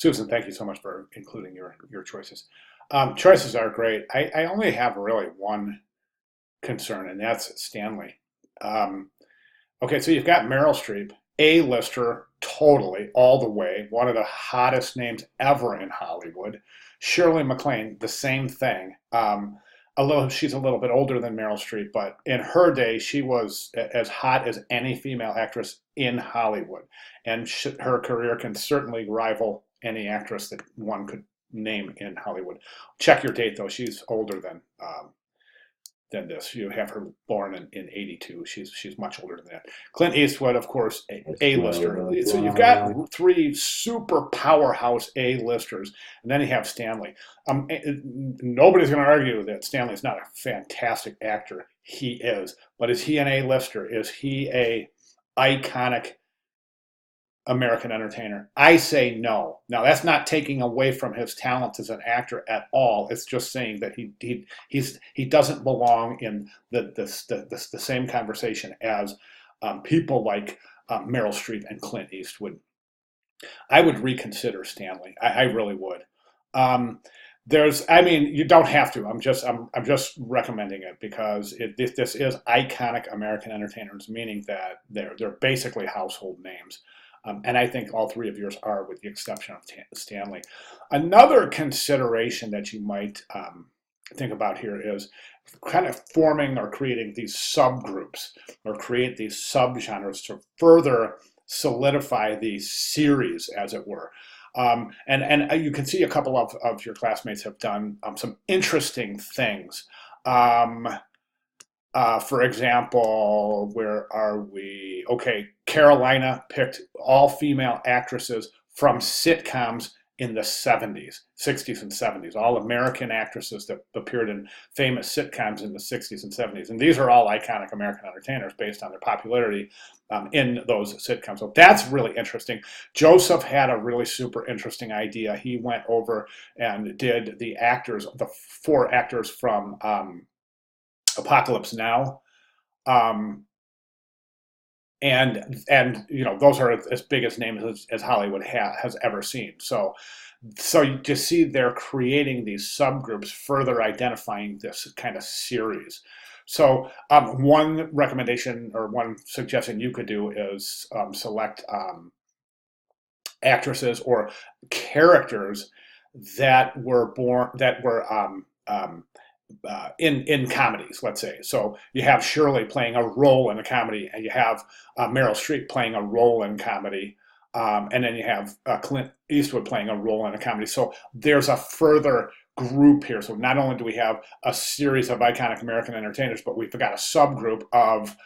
Susan, thank you so much for including your choices. Choices are great. I only have really one concern, and that's Stanley. Um, okay, so you've got Meryl Streep, A-lister, totally, all the way, one of the hottest names ever in Hollywood. Shirley MacLaine, the same thing. She's a little bit older than Meryl Streep, but in her day, she was as hot as any female actress in Hollywood, and her career can certainly rival any actress that one could name in Hollywood. Check your date though; she's older than this. You have her born in '82. She's much older than that. Clint Eastwood, of course, A-lister. So you've got three super powerhouse A-listers, and then you have Stanley. Nobody's going to argue that Stanley's not a fantastic actor. He is, but is he an A-lister? Is he a iconic American entertainer? I say no. Now that's not taking away from his talent as an actor at all. It's just saying that he doesn't belong in the same conversation as people like Meryl Streep and Clint Eastwood. I would reconsider Stanley. I really would. I mean, you don't have to. I'm just recommending it because this is iconic American entertainers, meaning that they're basically household names. And I think all three of yours are, with the exception of Stanley. Another consideration that you might think about here is kind of forming or creating these subgroups or create these subgenres to further solidify the series, as it were. And you can see a couple of your classmates have done some interesting things. For example, where are we? Okay, Carolina picked all female actresses from sitcoms in the 70s, 60s and 70s, all American actresses that appeared in famous sitcoms in the 60s and 70s. And these are all iconic American entertainers based on their popularity in those sitcoms. So that's really interesting. Joseph had a really super interesting idea. He went over and did the four actors from Apocalypse Now. Um, and those are as big as names as Hollywood has ever seen. So you just see they're creating these subgroups, further identifying this kind of series. So one recommendation or one suggestion you could do is select actresses or characters that were in comedies, let's say. So you have Shirley playing a role in a comedy, and you have Meryl Streep playing a role in comedy, and then you have Clint Eastwood playing a role in a comedy. So there's a further group here. So not only do we have a series of iconic American entertainers, but we've got a subgroup of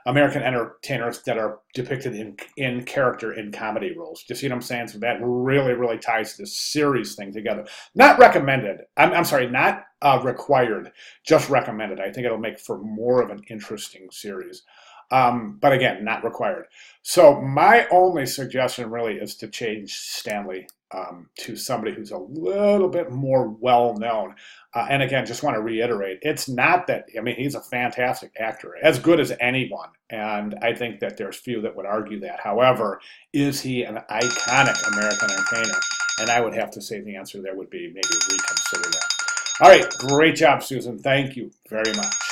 American entertainers that are depicted in character in comedy roles. Do you see what I'm saying? So that really, really ties this series thing together. Not recommended. I'm sorry, not required, just recommended. I think it'll make for more of an interesting series. But again, not required. So my only suggestion really is to change Stanley to somebody who's a little bit more well-known. And again, just want to reiterate, it's not that, I mean, he's a fantastic actor, as good as anyone. And I think that there's few that would argue that. However, is he an iconic American entertainer? And I would have to say the answer there would be maybe reconsider that. All right, great job, Susan. Thank you very much.